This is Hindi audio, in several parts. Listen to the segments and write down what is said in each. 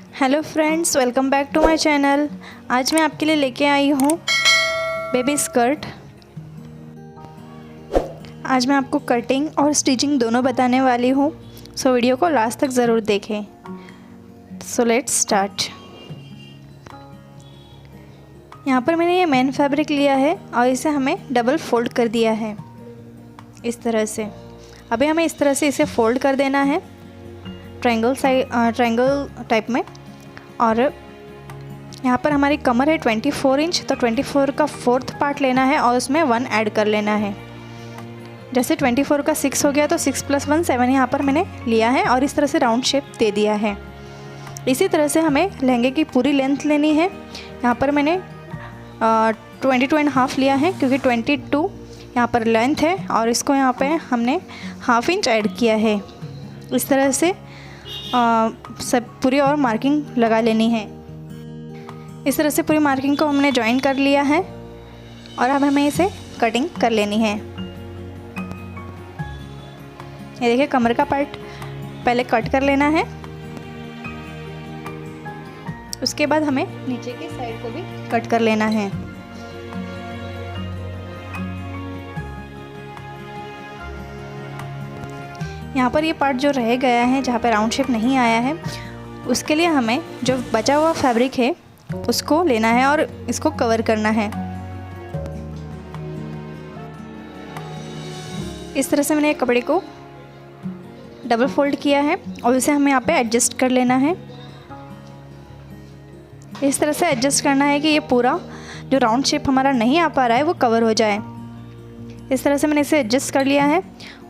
Hello friends, welcome back to my channel. आज मैं आपके लिए लेके आई हूँ बेबी स्कर्ट। आज मैं आपको कटिंग और स्टिचिंग दोनों बताने वाली हूँ, सो वीडियो को लास्ट तक ज़रूर देखें। So let's start. यहाँ पर मैंने ये मेन फैब्रिक लिया है और इसे हमें डबल फोल्ड कर दिया है इस तरह से। अभी हमें इस तरह से इसे फोल्ड कर देना है ट्रायंगल टाइप में। और यहाँ पर हमारी कमर है 24 इंच, तो 24 का फोर्थ पार्ट लेना है और उसमें 1 ऐड कर लेना है। जैसे 24 का 6 हो गया तो 6 + 1 7 यहाँ पर मैंने लिया है और इस तरह से राउंड शेप दे दिया है। इसी तरह से हमें लहंगे की पूरी लेंथ लेनी है। यहाँ पर मैंने 22.5 लिया है क्योंकि 22 यहाँ पर लेंथ है और इसको यहाँ पे हमने ½ इंच ऐड किया है। इस तरह से सब पूरी और मार्किंग लगा लेनी है। इस तरह से पूरी मार्किंग को हमने ज्वाइन कर लिया है और अब हमें इसे कटिंग कर लेनी है। ये देखिए, कमर का पार्ट पहले कट कर लेना है, उसके बाद हमें नीचे की साइड को भी कट कर लेना है। यहाँ पर ये पार्ट जो रह गया है, जहाँ पे राउंड शेप नहीं आया है, उसके लिए हमें जो बचा हुआ फैब्रिक है उसको लेना है और इसको कवर करना है। इस तरह से मैंने कपड़े को डबल फोल्ड किया है और इसे हमें यहाँ पे एडजस्ट कर लेना है। इस तरह से एडजस्ट करना है कि ये पूरा जो राउंड शेप हमारा नहीं आ पा रहा है वो कवर हो जाए। इस तरह से मैंने इसे एडजस्ट कर लिया है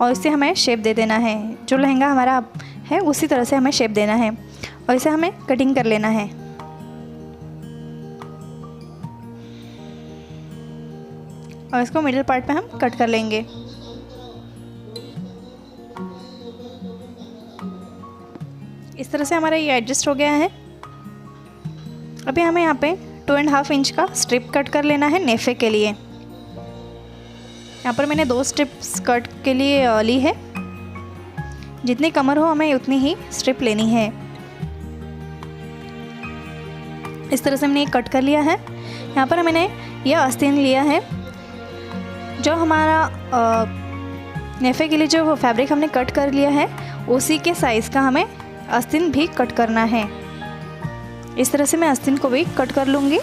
और इसे हमें शेप दे देना है। जो लहंगा हमारा है उसी तरह से हमें शेप देना है और इसे हमें कटिंग कर लेना है। और इसको मिडिल पार्ट पे हम कट कर लेंगे। इस तरह से हमारा ये एडजस्ट हो गया है। अभी हमें यहाँ पे 2.5 इंच का स्ट्रिप कट कर लेना है नेफे के लिए। यहाँ पर मैंने 2 स्ट्रिप स्कर्ट के लिए ली है। जितनी कमर हो हमें उतनी ही स्ट्रिप लेनी है। इस तरह से मैंने कट कर लिया है। यहाँ पर मैंने यह आस्तीन लिया है। जो हमारा नेफे के लिए जो फैब्रिक हमने कट कर लिया है उसी के साइज़ का हमें आस्तीन भी कट करना है। इस तरह से मैं आस्तीन को भी कट कर लूँगी।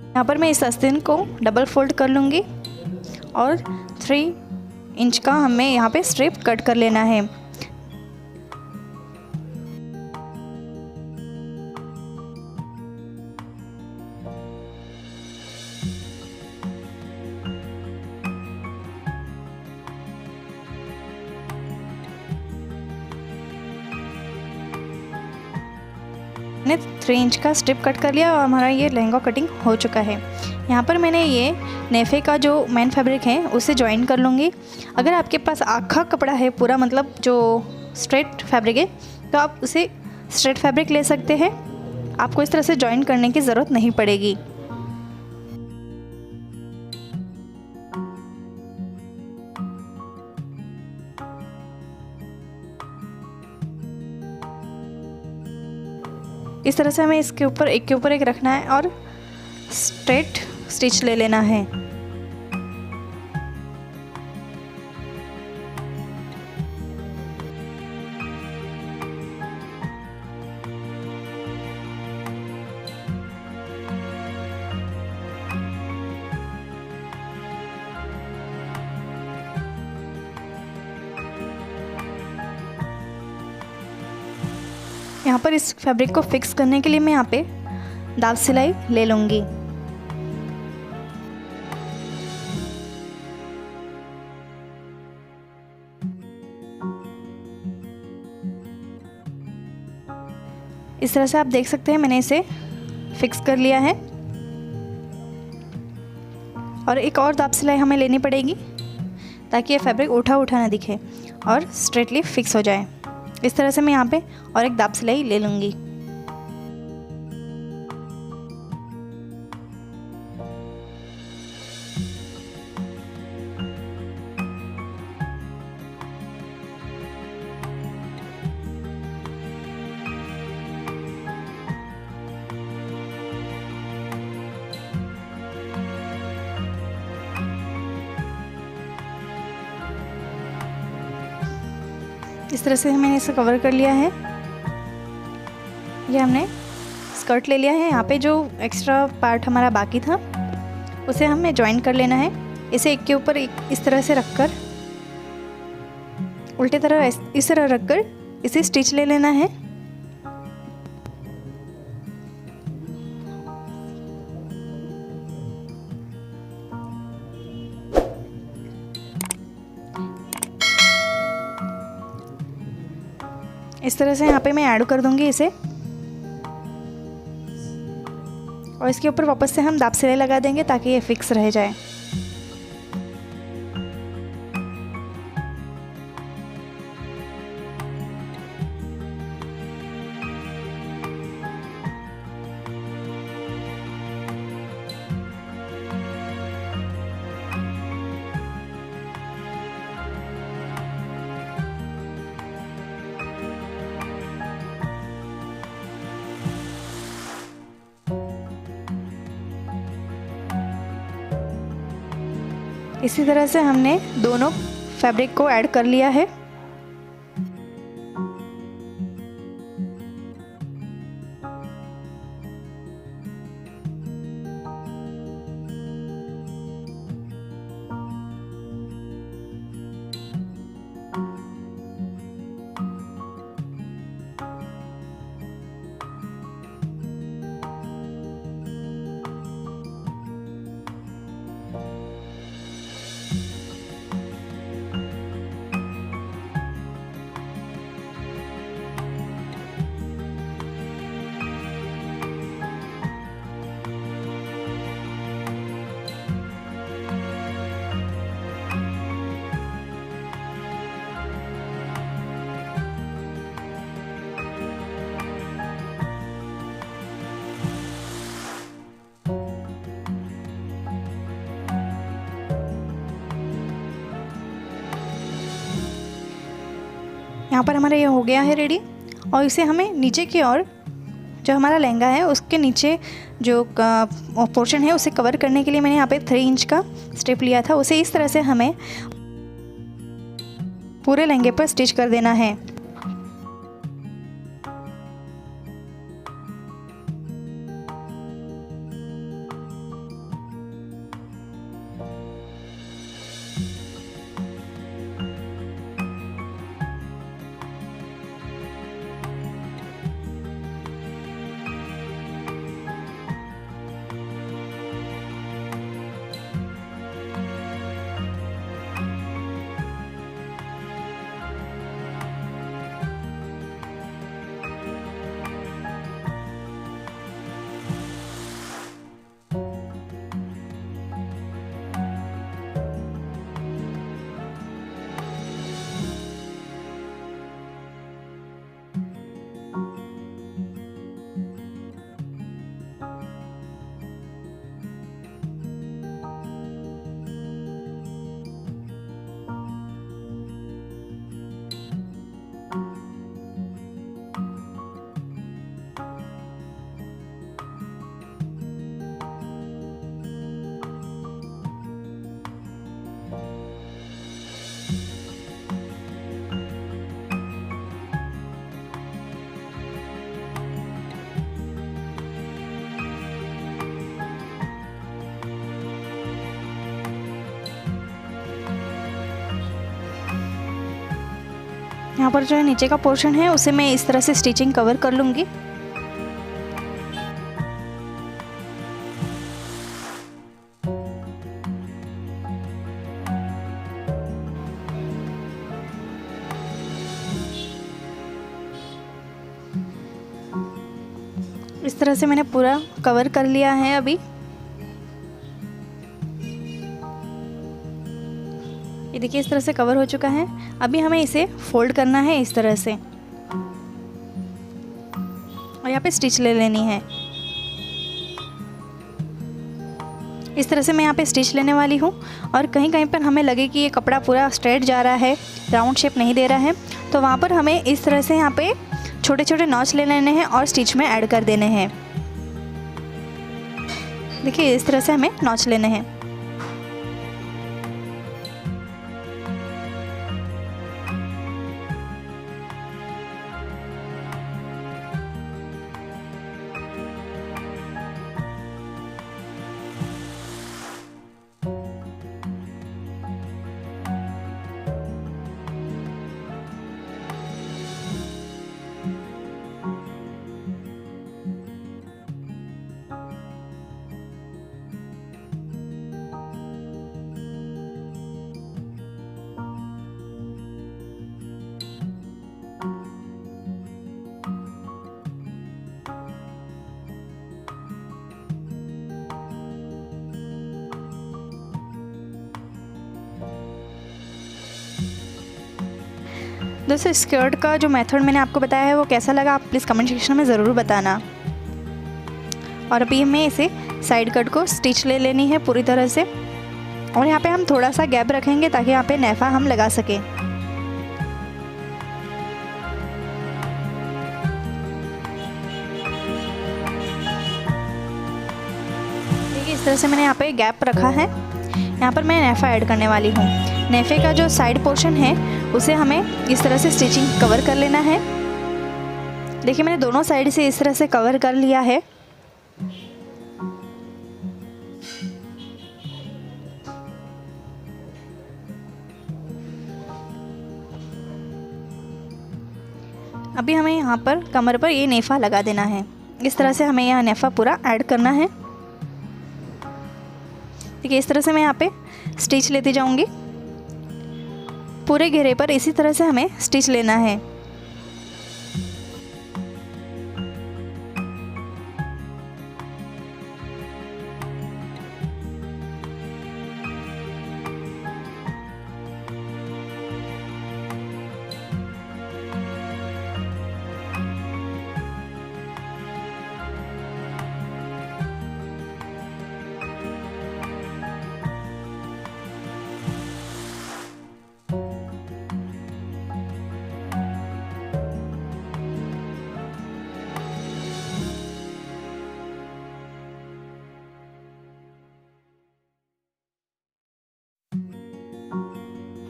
यहाँ पर मैं इस आस्तीन को डबल फोल्ड कर लूँगी और 3 इंच का हमें यहाँ पे स्ट्रिप कट कर लेना है। मैंने 3 इंच का स्ट्रिप कट कर लिया और हमारा ये लहंगा कटिंग हो चुका है। यहाँ पर मैंने ये नेफे का जो मेन फैब्रिक है उसे ज्वाइन कर लूँगी। अगर आपके पास आखा कपड़ा है पूरा, मतलब जो स्ट्रेट फैब्रिक है, तो आप उसे स्ट्रेट फैब्रिक ले सकते हैं। आपको इस तरह से ज्वाइन करने की ज़रूरत नहीं पड़ेगी। इस तरह से हमें इसके ऊपर एक के ऊपर एक रखना है और स्ट्रेट स्टिच ले लेना है। यहाँ पर इस फैब्रिक को फिक्स करने के लिए मैं यहाँ पे दाब सिलाई ले लूँगी। इस तरह से आप देख सकते हैं मैंने इसे फिक्स कर लिया है। और एक और दाब सिलाई हमें लेनी पड़ेगी ताकि ये फैब्रिक उठा उठा ना दिखे और स्ट्रेटली फिक्स हो जाए। इस तरह से मैं यहाँ पे और एक दाब सिलाई ले लूँगी। इस तरह से मैंने इसे कवर कर लिया है। ये हमने स्कर्ट ले लिया है। यहाँ पे जो एक्स्ट्रा पार्ट हमारा बाकी था उसे हमें जॉइन कर लेना है। इसे एक के ऊपर एक इस तरह से रखकर, उल्टे तरह इस तरह रखकर इसे स्टिच ले लेना है। इस तरह से यहाँ पे मैं ऐड कर दूंगी इसे, और इसके ऊपर वापस से हम दाब सिलाई लगा देंगे ताकि ये फिक्स रह जाए। इसी तरह से हमने दोनों फैब्रिक को ऐड कर लिया है। यहाँ पर हमारा ये हो गया है रेडी। और इसे हमें नीचे की ओर, जो हमारा लहंगा है उसके नीचे जो पोर्शन है उसे कवर करने के लिए मैंने यहाँ पे 3 इंच का स्ट्रिप लिया था, उसे इस तरह से हमें पूरे लहंगे पर स्टिच कर देना है। यहाँ पर जो है नीचे का पोर्शन है उसे मैं इस तरह से स्टिचिंग कवर कर लूँगी। इस तरह से मैंने पूरा कवर कर लिया है। अभी ये देखिए इस तरह से कवर हो चुका है। अभी हमें इसे फोल्ड करना है इस तरह से और यहाँ पे स्टिच ले लेनी है। इस तरह से मैं यहाँ पे स्टिच लेने वाली हूँ और कहीं कहीं पर हमें लगे कि ये कपड़ा पूरा स्ट्रेट जा रहा है, राउंड शेप नहीं दे रहा है, तो वहाँ पर हमें इस तरह से यहाँ पे छोटे छोटे नॉच ले लेने हैं और स्टिच में ऐड कर देने हैं। देखिए इस तरह से हमें नॉच लेने हैं। दोस्तों स्कर्ट का जो मेथड मैंने आपको बताया है वो कैसा लगा आप प्लीज़ कमेंट सेक्शन में ज़रूर बताना। और अभी हमें इसे साइड कट को स्टिच ले लेनी है पूरी तरह से और यहाँ पे हम थोड़ा सा गैप रखेंगे ताकि यहाँ पे नेफा हम लगा सकें। देखिए इस तरह से मैंने यहाँ पे गैप रखा है। यहाँ पर मैं नेफा ऐड करने वाली हूँ। नेफे का जो साइड पोर्शन है उसे हमें इस तरह से स्टिचिंग कवर कर लेना है। देखिए मैंने दोनों साइड से इस तरह से कवर कर लिया है। अभी हमें यहाँ पर कमर पर ये नेफा लगा देना है। इस तरह से हमें यहाँ नेफा पूरा ऐड करना है। देखिए इस तरह से मैं यहाँ पे स्टिच लेती जाऊँगी। पूरे घेरे पर इसी तरह से हमें स्टिच लेना है।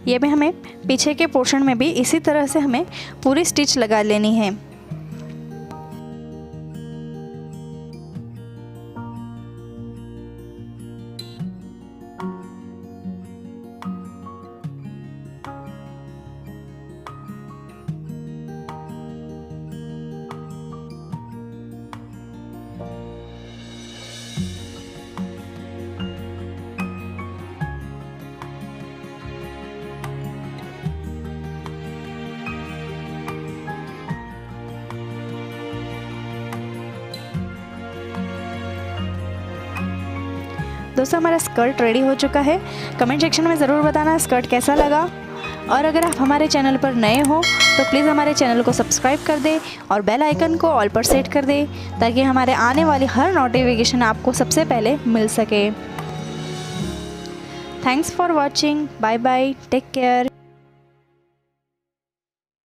ये भी हमें पीछे के पोर्शन में भी इसी तरह से हमें पूरी स्टिच लगा लेनी है। दोस्तों हमारा स्कर्ट रेडी हो चुका है। कमेंट सेक्शन में ज़रूर बताना स्कर्ट कैसा लगा। और अगर आप हमारे चैनल पर नए हो तो प्लीज़ हमारे चैनल को सब्सक्राइब कर दें और बेल आइकन को ऑल पर सेट कर दें ताकि हमारे आने वाली हर नोटिफिकेशन आपको सबसे पहले मिल सके। Thanks for watching. Bye bye, take care.